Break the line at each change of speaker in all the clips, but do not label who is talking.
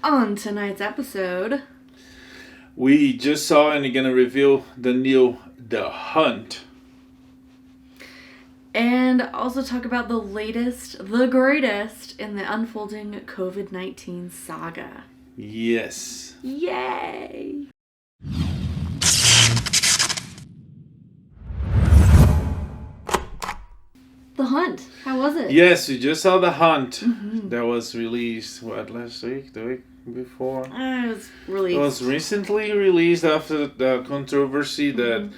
On tonight's episode,
we just saw and we're gonna reveal the new The Hunt.
And also talk about the latest, the greatest in the unfolding COVID-19 saga.
Yes.
Yay! The Hunt. How was it?
Yes, we just saw The Hunt.
Mm-hmm.
That was released, last week? The week before?
It was released.
It was recently released after the controversy that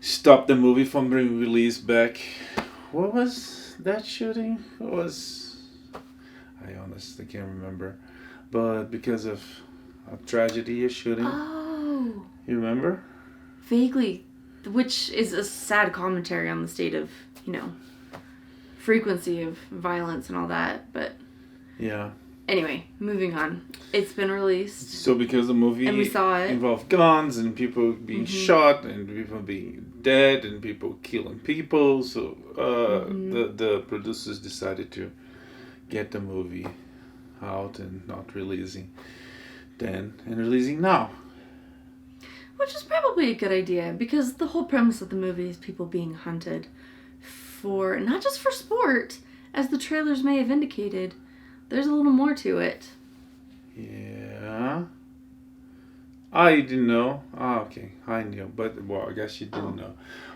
stopped the movie from being released back. What was that shooting? I honestly can't remember. But because of a tragedy, a shooting.
Oh.
You remember?
Vaguely. Which is a sad commentary on the state of, frequency of violence and all that. But
yeah.
Anyway, moving on. It's been released.
So because the movie
and we saw it.
Involved guns and people being shot and people being dead and people killing people, so the producers decided to get the movie out and not releasing then and releasing now.
Which is probably a good idea because the whole premise of the movie is people being hunted for, not just for sport, as the trailers may have indicated. There's a little more to it.
Yeah. I didn't know. Okay. I knew. But, I guess you didn't know.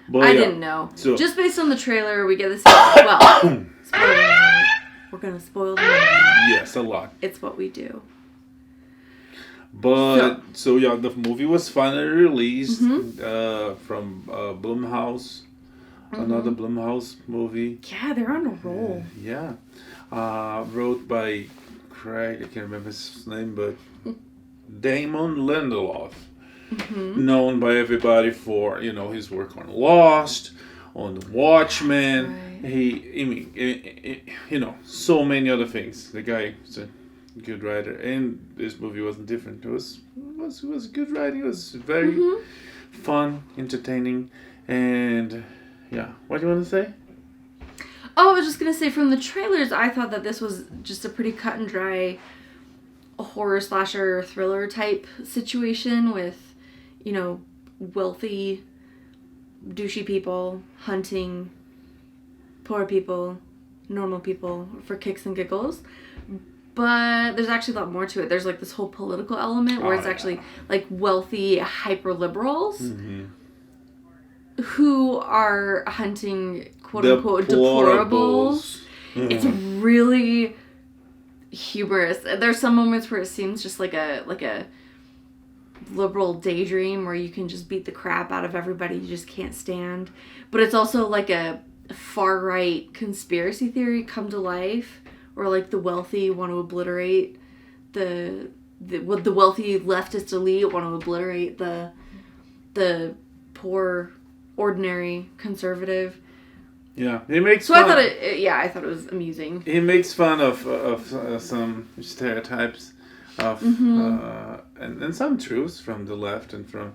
But
I didn't know.
So,
just based on the trailer, we get this. Well, spoiler alert. We're going to spoil the movie.
Yes, a lot.
It's what we do.
But, the movie was finally released from Blumhouse. Another Blumhouse movie.
Yeah, they're on a roll.
Yeah. Wrote by Craig, I can't remember his name, but Damon Lindelof. Known by everybody for, his work on Lost, on The Watchmen. Right. So many other things. The guy is a good writer, and this movie wasn't different. It was good writing. It was very fun, entertaining, and yeah. What do you want to say?
Oh, I was just going to say, from the trailers, I thought that this was just a pretty cut and dry horror slasher thriller type situation with, wealthy, douchey people hunting poor people, normal people for kicks and giggles. But there's actually a lot more to it. There's this whole political element where it's actually wealthy hyper liberals who are hunting quote unquote deplorables. It's really humorous. There's some moments where it seems just like a liberal daydream where you can just beat the crap out of everybody you just can't stand. But it's also like a far right conspiracy theory come to life, where the wealthy want to obliterate the wealthy leftist elite want to obliterate the poor ordinary conservative.
Yeah, he makes.
So fun. I thought it was amusing.
He makes fun of some stereotypes of and some truths from the left and from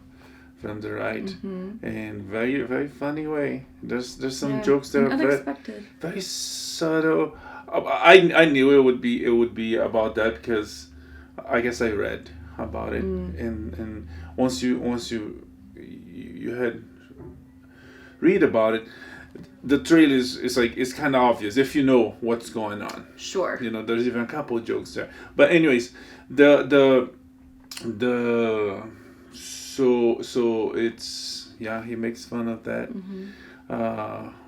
the right, in very very funny way. There's some jokes that are
unexpected,
very subtle. I knew it would be about that because I guess I read about it and once you had read about it, the trailer is kind of obvious if you know what's going on.
Sure.
There's even a couple of jokes there. But anyways, so it's he makes fun of that,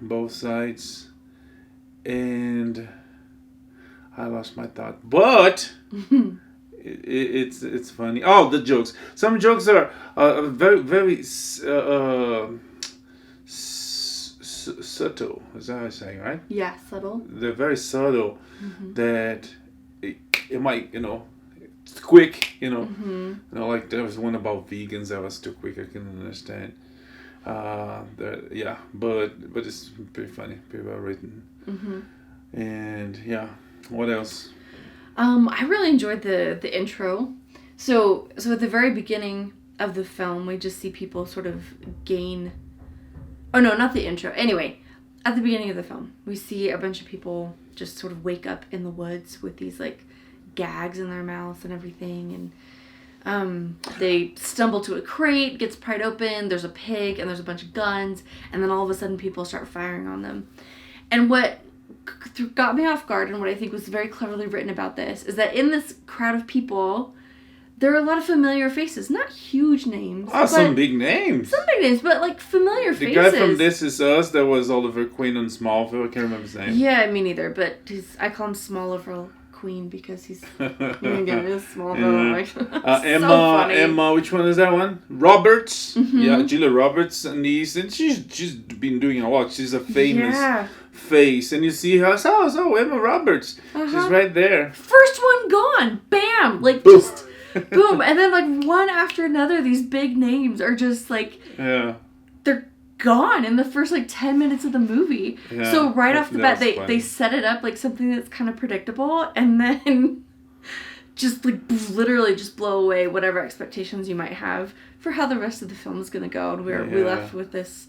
both sides, and I lost my thought, but it's funny. Oh, the jokes. Some jokes are very very subtle. Is that how I say, right?
Yeah, subtle.
They're very subtle. That it might, it's quick. Like there was one about vegans that was too quick. I couldn't understand. But it's pretty funny, pretty well written. And what else?
I really enjoyed the intro. So at the very beginning of the film, we just see people sort of gain. Oh no, not the intro. Anyway, at the beginning of the film, we see a bunch of people just sort of wake up in the woods with these gags in their mouths and everything, and they stumble to a crate, gets pried open, there's a pig, and there's a bunch of guns, and then all of a sudden people start firing on them. And what got me off guard, and what I think was very cleverly written about this, is that in this crowd of people, there are a lot of familiar faces. Not huge names.
Oh, some big names.
Some big names, but like familiar faces.
The guy from This Is Us, that was Oliver Queen on Smallville, I can't remember his name.
Yeah, me neither, but I call him Smallville Queen because he's Smallville.
Yeah. Emma, which one is that one? Roberts. Mm-hmm. Yeah, Julia Roberts, and she's been doing a lot. She's a famous face, and you see her. Emma Roberts. She's right there.
First one gone. Bam! Like just boom, and then like one after another. These big names are just like they're gone in the first like 10 minutes of the movie. Yeah, so right off the bat they set it up like something that's kind of predictable, and then just like literally just blow away whatever expectations you might have for how the rest of the film is going to go. And we left with this.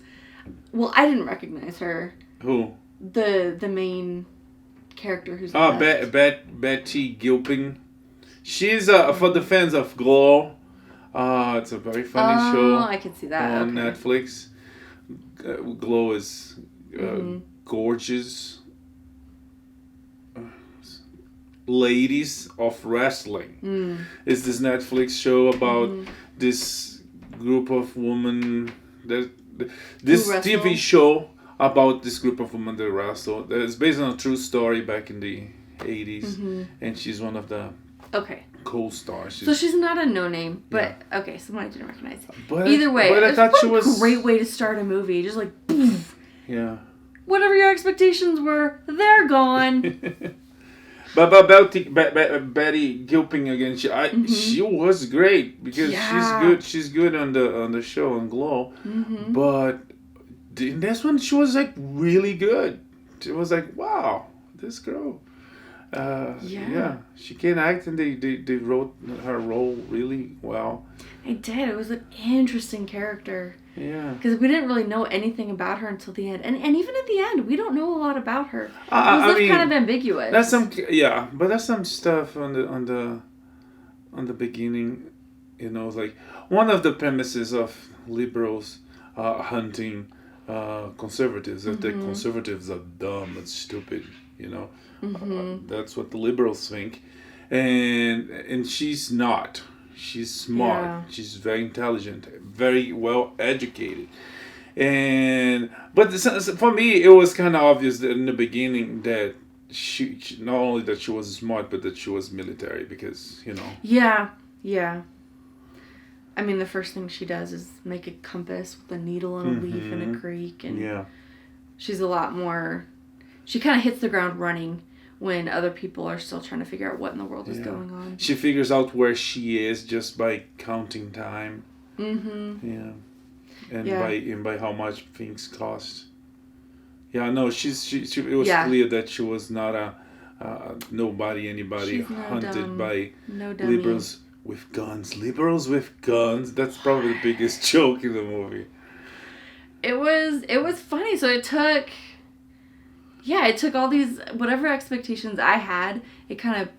Well, I didn't recognize her.
Who?
The main character who's
Betty Gilpin. She's for the fans of Glow. It's a very funny show.
I can see that
on Netflix. Glow is gorgeous ladies of wrestling. It's this Netflix show about this group of women. This TV show about this group of women that wrestle. It's based on a true story back in the 80s, and she's one of the co-stars.
So she's not a no-name, but someone I didn't recognize. But either way,
I thought she was
a great way to start a movie. Just like, poof.
Yeah.
Whatever your expectations were, they're gone.
But Betty Gilpin again, she was great because she's good on the show on Glow, but in this one she was like really good. It was like, wow, this girl. She can act, and they wrote her role really well.
They did. It was an interesting character.
Yeah.
Because we didn't really know anything about her until the end, and even at the end, we don't know a lot about her. It was kind of ambiguous.
That's but that's some stuff on the beginning. You know, like one of the premises of liberals hunting conservatives, that the conservatives are dumb and stupid. You know. That's what the liberals think, and she's not. She's smart. Yeah. She's very intelligent, very well educated, but for me it was kind of obvious that in the beginning that she not only that she was smart, but that she was military, because you know.
Yeah. I mean, the first thing she does is make a compass with a needle and a leaf in a creek, and she's a lot more. She kind of hits the ground running when other people are still trying to figure out what in the world is going on.
She figures out where she is just by counting time. Yeah. And by how much things cost. Yeah, no, she it was clear that she was not a anybody hunted by liberals with guns. Liberals with guns. That's probably the biggest joke in the movie.
It was funny. So it took all these, whatever expectations I had, it kind of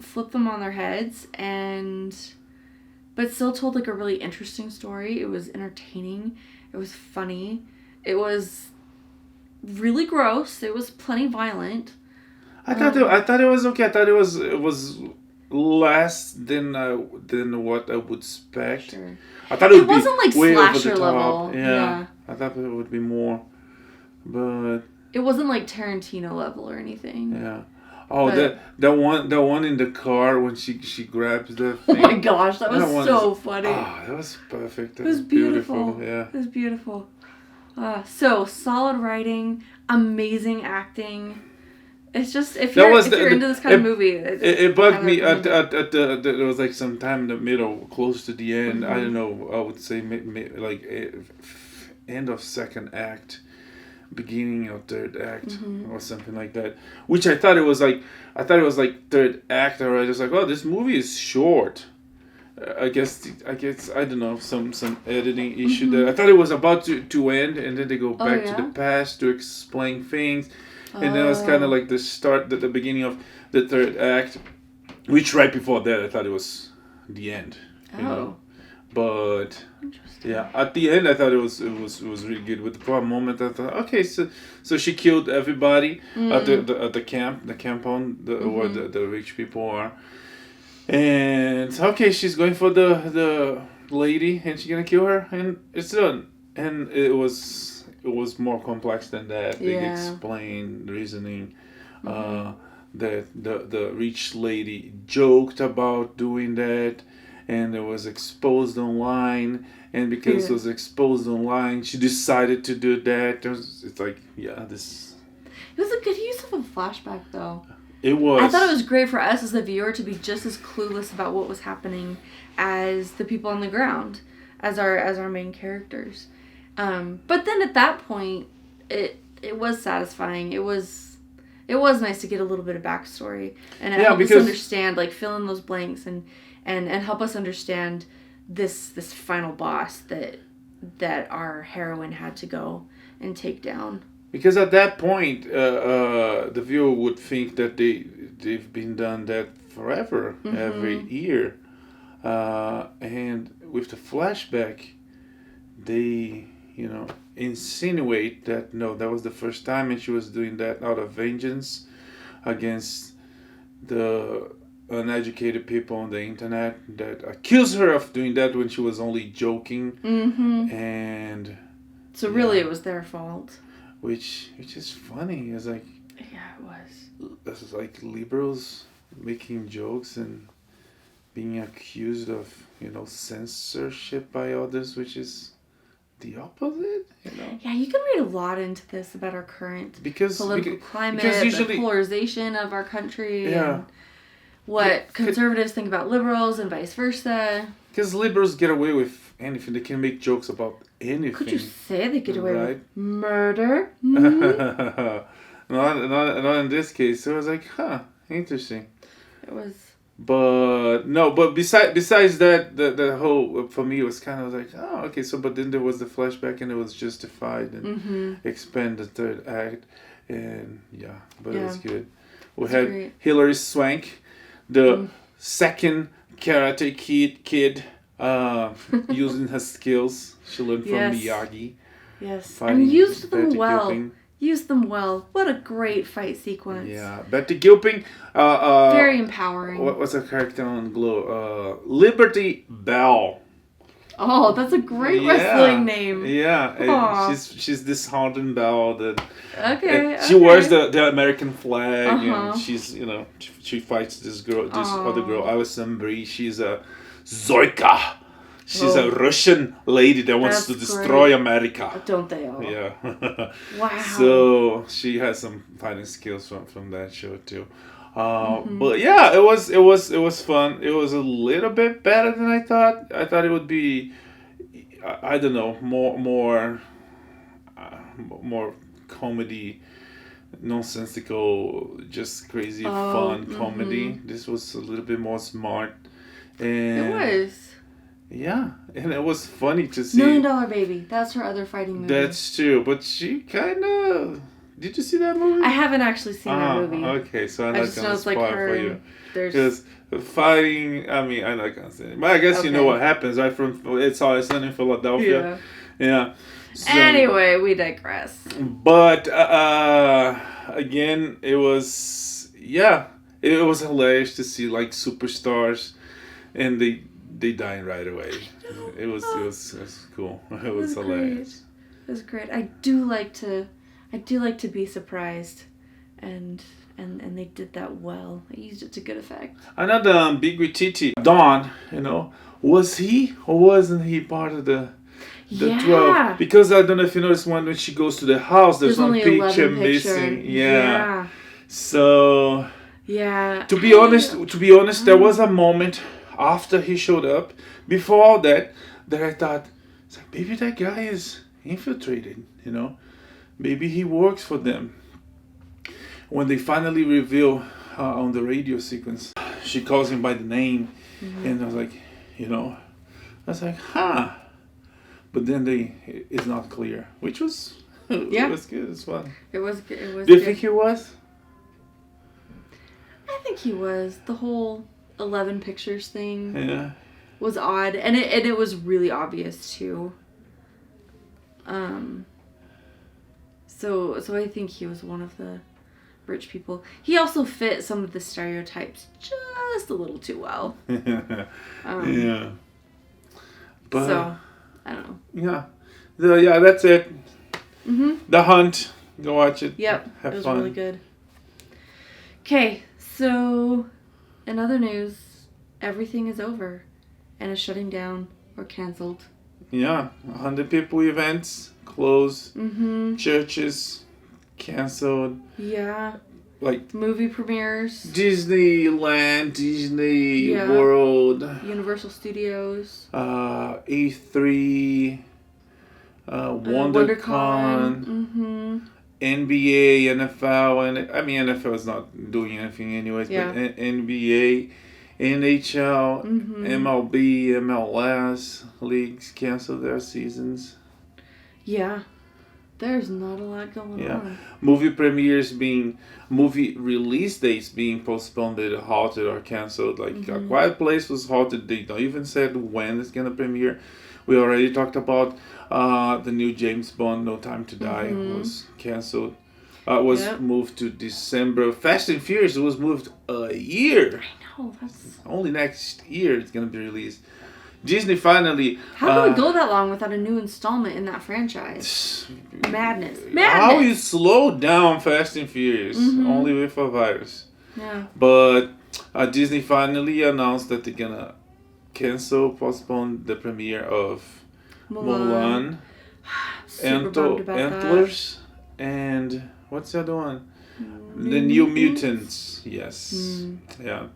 flipped them on their heads, but still told like a really interesting story. It was entertaining. It was funny. It was really gross. It was plenty violent.
I thought it was okay. I thought it was less than what I would expect. Sure. I thought it wasn't like way slasher over the top. Level. Yeah. I thought it would be more, but.
It wasn't like Tarantino level or anything.
Yeah. Oh, that one in the car when she grabs the thing.
Oh my gosh, that was so funny.
Oh, that was perfect.
It was beautiful. Yeah. It was beautiful. So solid writing, amazing acting. It's just if you're into this kind of movie,
it bugged me at the there was like some time in the middle, close to the end. I don't know. I would say like end of second act. Beginning of third act or something like that, which I thought it was like third act, or I was like, oh, this movie is short. I guess I don't know, some editing issue there. I thought it was about to end, and then they go back to the past to explain things, and then it was kind of like the beginning of the third act, Which right before that, I thought it was the end. You know? But yeah, at the end, I thought it was really good. With the moment, I thought, okay, so she killed everybody at the camp on where the rich people are, and okay, she's going for the lady, and she's gonna kill her, and it's done. And it was more complex than that. They explained reasoning. That the rich lady joked about doing that, and it was exposed online, and because it was exposed online, she decided to do that. It's like, this...
It was a good use of a flashback, though.
It was.
I thought it was great for us as the viewer to be just as clueless about what was happening as the people on the ground, as our main characters. But then at that point, it was satisfying. It was nice to get a little bit of backstory and help us understand, like, fill in those blanks and help us understand this final boss that our heroine had to go and take down.
Because at that point, the viewer would think that they've been done that forever, every year, and with the flashback, they insinuate that no, that was the first time, and she was doing that out of vengeance against the uneducated people on the internet that accuse her of doing that when she was only joking. And
so really it was their fault,
which is funny. It's like,
it was.
This is like liberals making jokes and being accused of censorship by others, which is the opposite,
Yeah, you can read a lot into this about our current political climate, the polarization of our country, and what conservatives think about liberals and vice versa.
Because liberals get away with anything. They can make jokes about anything.
Could you say they get away with murder?
Not in this case. So I was like, interesting.
It was...
But besides that, the whole, for me, it was kind of like, oh, okay, so, but then there was the flashback, and it was justified and expand the third act, and it was good. We had great. Hilary Swank, the second Karate Kid, using her skills she learned from Miyagi.
Yes, and used them well. Gilpin. Used them well. What a great fight sequence.
Yeah, Betty Gilpin.
Very empowering.
What was her character on Glow? Liberty Bell.
Oh, that's a great wrestling name.
Yeah, and she's this Harden Bell that. Okay. She wears the American flag, and she's she fights this other girl, Alison Brie. She's a Zoika. She's a Russian lady that wants to destroy America.
Don't they all?
Yeah.
Wow.
So she has some fighting skills from that show too. But yeah, it was fun. It was a little bit better than I thought. I thought it would be, I don't know, more comedy, nonsensical, just crazy fun comedy. This was a little bit more smart. And
it was.
Yeah, and it was funny to see.
$1 Million Baby. That's her other fighting movie.
That's true, but she kind of... Did you see that movie?
I haven't actually seen that movie.
Okay, so I'm not going to spoil for you.
Because
fighting, I'm not going to say it. But I guess you know what happens, right? It's always in Philadelphia. Yeah. So,
anyway, we digress.
But, again, it was hilarious to see, like, superstars, and they dying right away. It was cool. It was hilarious.
It was great. I do like to be surprised, and they did that well. They used it to good effect.
Another ambiguity. Dawn, was he or wasn't he part of the 12? Because I don't know if you noticed when she goes to the house, there's one picture missing. Yeah. So.
Yeah.
To be honest, there was a moment after he showed up, before all that I thought, it's like, maybe that guy is infiltrated, maybe he works for them. When they finally reveal on the radio sequence, she calls him by the name, and I was like, but then it's not clear, which was it was good as well.
It was good.
Do you think he was?
I think he was. The whole 11 pictures thing.
Yeah.
Was odd, and it was really obvious too. So I think he was one of the rich people. He also fit some of the stereotypes just a little too well.
Yeah. But,
so, I don't know.
Yeah. Yeah, that's it.
Mm-hmm.
The Hunt. Go watch it.
Yep.
Have
it was
fun.
really good. Okay, so in other news, everything is over and is shutting down or canceled.
Yeah. 100 people events closed.
Mm-hmm.
Churches canceled.
Yeah.
Like
movie premieres.
Disneyland, Disney World.
Universal Studios.
E3. WonderCon.
Mm-hmm.
NBA, NFL, and I mean NFL is not doing anything anyways, but NBA, NHL, MLB, MLS leagues cancel their seasons.
Yeah, there's not a lot going on.
Movie release dates being postponed, halted or canceled. Like A Quiet Place was halted. They don't even said when it's gonna premiere. We already talked about the new James Bond, No Time to Die, was canceled. Was moved to December. Fast and Furious was moved a year.
I know. That's
only next year it's going to be released. Disney finally...
How do we go that long without a new installment in that franchise? Madness.
How you slow down Fast and Furious? Only with a virus.
Yeah.
But Disney finally announced that they're going to postpone the premiere of Mulan. Antlers, and what's the other one? The New Mutants. Yes. Yeah.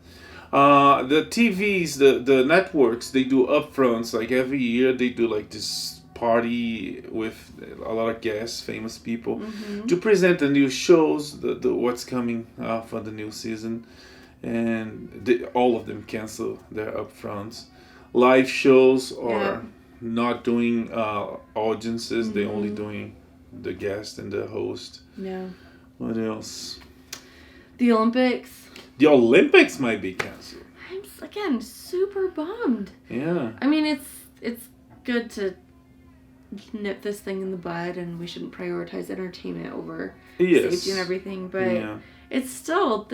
The TVs, the networks, they do upfronts. Like every year, they do like this party with a lot of guests, famous people, to present the new shows, the what's coming for the new season, and all of them cancel their upfronts. Live shows are not doing audiences. They're only doing the guest and the host.
Yeah.
What else?
The Olympics.
The Olympics might be canceled.
I'm again super bummed.
Yeah.
I mean, it's good to nip this thing in the bud, and we shouldn't prioritize entertainment over safety and everything. But it's still,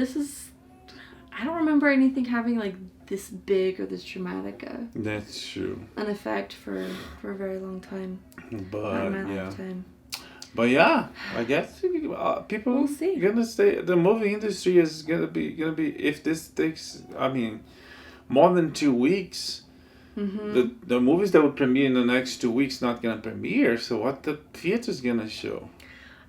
I don't remember anything having like this big or this dramatic
that's true.
An effect for a very long time.
But
lifetime.
But yeah, I guess people
we'll see.
Gonna stay. The movie industry is gonna be if this takes more than 2 weeks. The movies that will premiere in the next 2 weeks not gonna premiere. So what the theater's gonna show?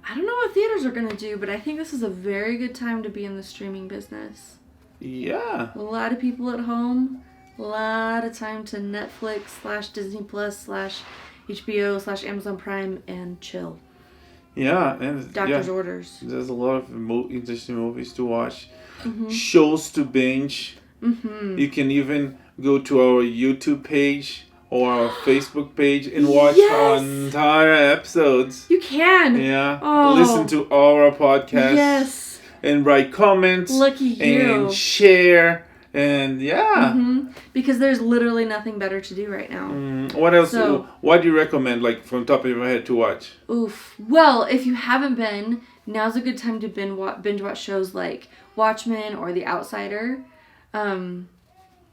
I don't know what theaters are gonna do, but I think this is a very good time to be in the streaming business.
Yeah.
A lot of people at home, a lot of time to Netflix / Disney Plus / HBO / Amazon Prime and chill.
Yeah, and
Doctor's orders.
There's a lot of interesting movies to watch, shows to binge. You can even go to our YouTube page or our Facebook page and watch our entire episodes.
You can.
Yeah.
Oh.
Listen to all our podcasts.
Yes.
And write comments.
Lucky you.
And share. And
because there's literally nothing better to do right now.
What else? What do you recommend, like from top of your head, to watch?
Oof. Well, if you haven't been, now's a good time to binge watch shows like Watchmen or The Outsider,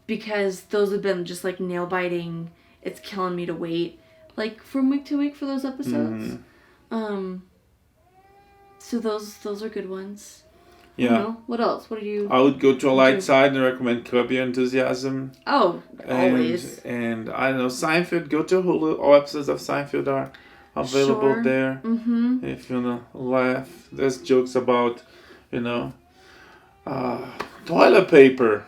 because those have been just like nail biting. It's killing me to wait like from week to week for those episodes. So those are good ones.
Yeah.
What else? What do you...
I would go to a light side and recommend Curb Your Enthusiasm.
Oh, always.
And I don't know, Seinfeld. Go to Hulu. All episodes of Seinfeld are available there. If you want to laugh. There's jokes about, toilet paper.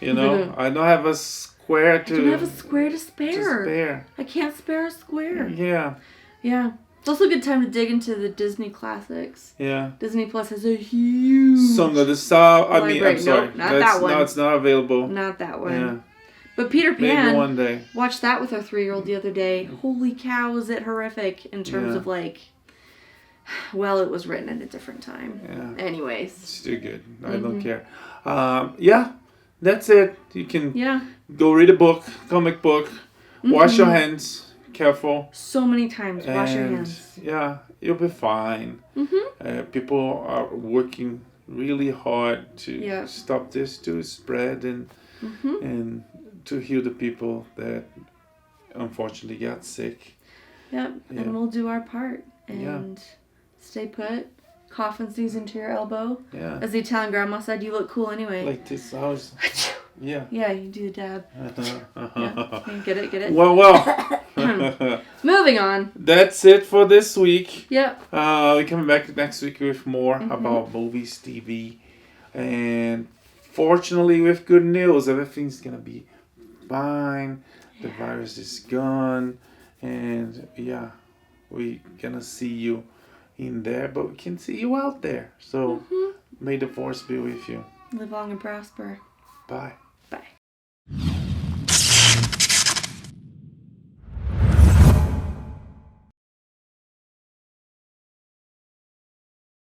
I don't have a square to...
I don't have a square to spare. I can't spare a square.
Yeah.
Yeah. It's also a good time to dig into the Disney classics.
Yeah.
Disney Plus has a huge...
Song of the South. I mean, I'm sorry.
Nope, not that one.
No, it's not available.
Not that one.
Yeah.
But Peter Pan...
Maybe one day.
Watched that with our 3-year-old the other day. Holy cow, is it horrific in terms of like... Well, it was written at a different time.
Yeah.
Anyways.
It's too good. I don't care. Yeah. that's it. You can go read a book, comic book, wash your hands, careful.
So many times, wash your hands.
Yeah, you'll be fine. People are working really hard to stop this to spread and to heal the people that unfortunately got sick.
Yep, and we'll do our part and stay put. Cough and sneeze into your elbow. Yeah. As the Italian grandma said, you look cool anyway.
Like this house. Yeah.
Yeah, you do the dab. Yeah. Get it?
Well.
Moving on.
That's it for this week.
Yep.
We're coming back next week with more about movies, TV, and fortunately with good news. Everything's gonna be fine. The virus is gone, and we're gonna see you in there, but we can see you out there. So may the force be with you.
Live long and prosper.
Bye.